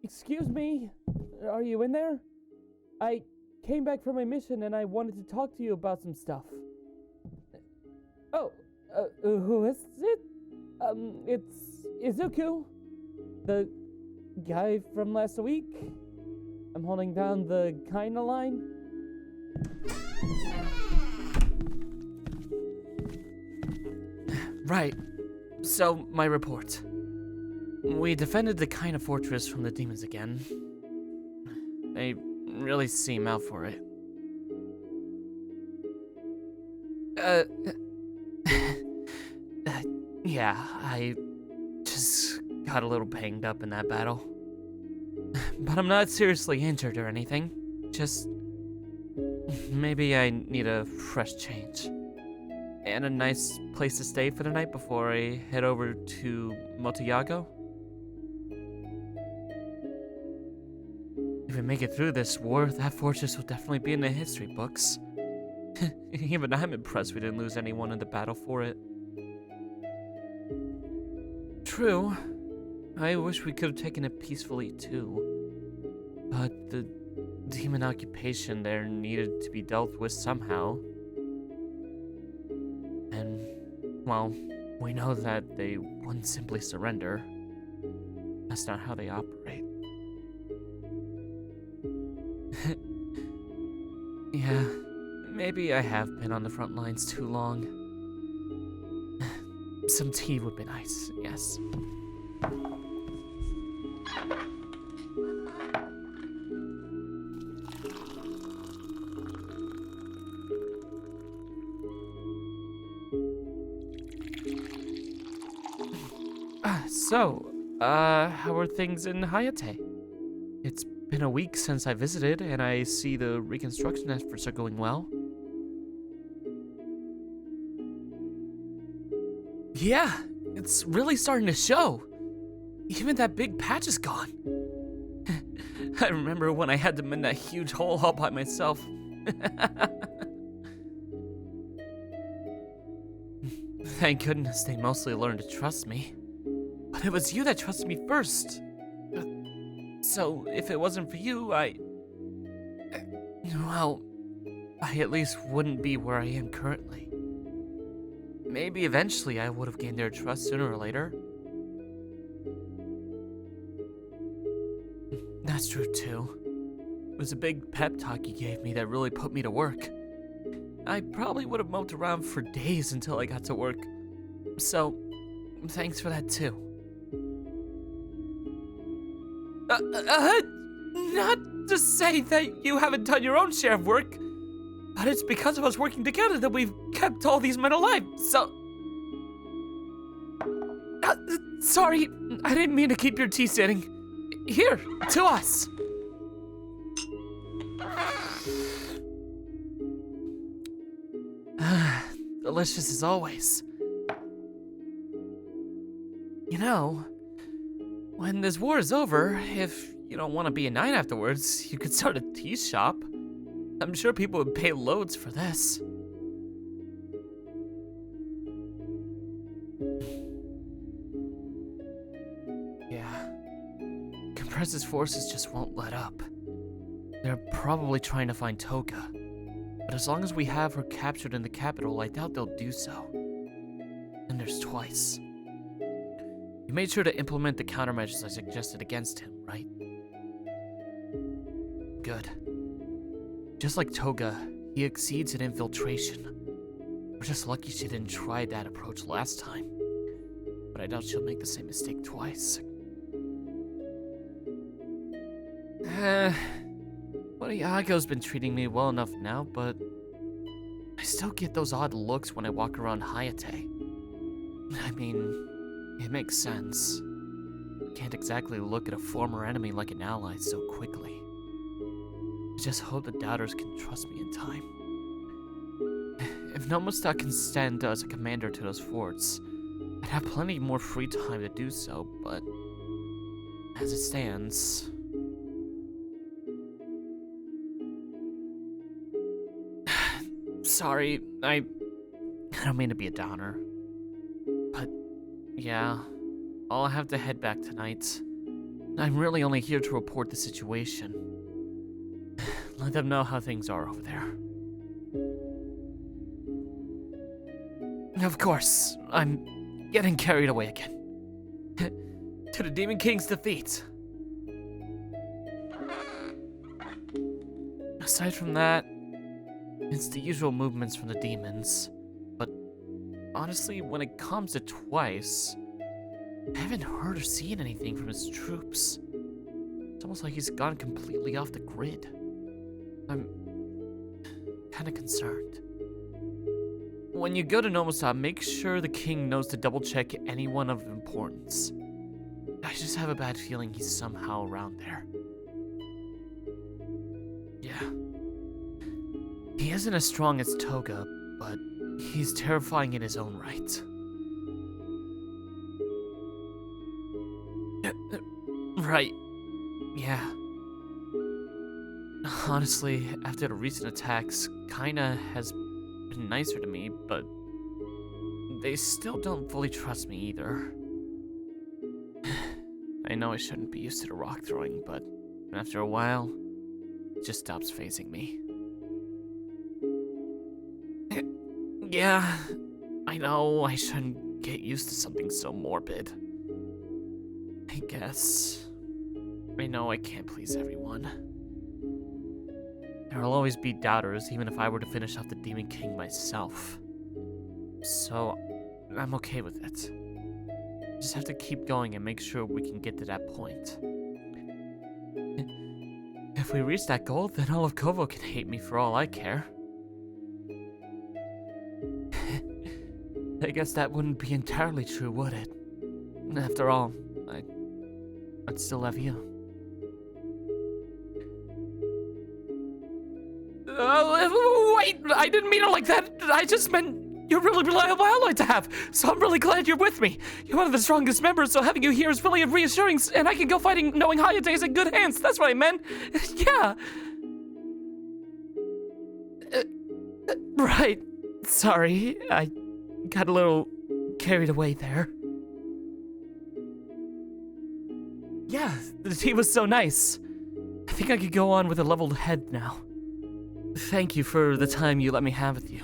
Excuse me? Are you in there? I came back from my mission and I wanted to talk to you about some stuff. Oh, who is it? It's Izuku, the guy from last week. I'm holding down the kinda line. Right. So, my report. We defended the Kinda fortress from the demons again. They really seem out for it. Yeah, I just got a little banged up in that battle. But I'm not seriously injured or anything. Just maybe I need a fresh change. And a nice place to stay for the night before I head over to Motoyago. If we make it through this war, that fortress will definitely be in the history books. Even I'm impressed we didn't lose anyone in the battle for it. True. I wish we could have taken it peacefully too. But the demon occupation there needed to be dealt with somehow. And, well, we know that they wouldn't simply surrender. That's not how they operate. Yeah, maybe I have been on the front lines too long. Some tea would be nice, yes. How are things in Hayate? It's been a week since I visited, and I see the reconstruction efforts are going well. Yeah, it's really starting to show. Even that big patch is gone. I remember when I had to mend that huge hole all by myself. Thank goodness they mostly learned to trust me. But it was you that trusted me first. So, if it wasn't for you, well, I at least wouldn't be where I am currently. Maybe eventually I would have gained their trust sooner or later. That's true too. It was a big pep talk you gave me that really put me to work. I probably would have moped around for days until I got to work. So, thanks for that too. Not to say that you haven't done your own share of work, but it's because of us working together that we've kept all these men alive, so... sorry, I didn't mean to keep your tea sitting. Here, to us. Delicious as always. You know, when this war is over, if you don't want to be a knight afterwards, you could start a tea shop. I'm sure people would pay loads for this. Yeah. Compress's forces just won't let up. They're probably trying to find Toga. But as long as we have her captured in the capital, I doubt they'll do so. And there's Twice. You made sure to implement the countermeasures I suggested against him, right? Good. Just like Toga, he exceeds in infiltration. We're just lucky she didn't try that approach last time. But I doubt she'll make the same mistake twice. Yago's been treating me well enough now, but I still get those odd looks when I walk around Hayate. I mean, it makes sense. Can't exactly look at a former enemy like an ally so quickly. I just hope the doubters can trust me in time. If Nomosta can stand as a commander to those forts, I'd have plenty more free time to do so, but as it stands... Sorry, I don't mean to be a downer. But, yeah, I'll have to head back tonight. I'm really only here to report the situation. Let them know how things are over there. Of course, I'm getting carried away again. To the Demon King's defeat. Aside from that, it's the usual movements from the demons. But honestly, when it comes to Twice, I haven't heard or seen anything from his troops. It's almost like he's gone completely off the grid. I'm kind of concerned. When you go to Nomosab, make sure the king knows to double check anyone of importance. I just have a bad feeling he's somehow around there. Yeah. He isn't as strong as Toga, but he's terrifying in his own right. Right. Yeah. Honestly, after the recent attacks, kinda has been nicer to me, but they still don't fully trust me either. I know I shouldn't be used to the rock throwing, but after a while, it just stops phasing me. Yeah, I know I shouldn't get used to something so morbid. I guess. I know I can't please everyone. There will always be doubters, even if I were to finish off the Demon King myself. So, I'm okay with it. Just have to keep going and make sure we can get to that point. If we reach that goal, then all of Kovo can hate me for all I care. I guess that wouldn't be entirely true, would it? After all, I'd still love you. Wait, I didn't mean it like that. I just meant you're a really reliable ally to have, so I'm really glad you're with me. You're one of the strongest members, so having you here is really reassuring, and I can go fighting knowing Hayate is in good hands. That's what I meant. Yeah. Right. Sorry, I got a little carried away there. Yeah, the tea was so nice. I think I could go on with a leveled head now. Thank you for the time you let me have with you.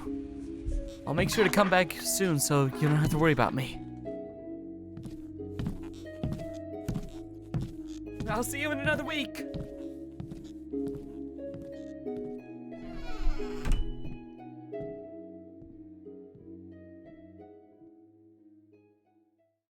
I'll make sure to come back soon so you don't have to worry about me. I'll see you in another week.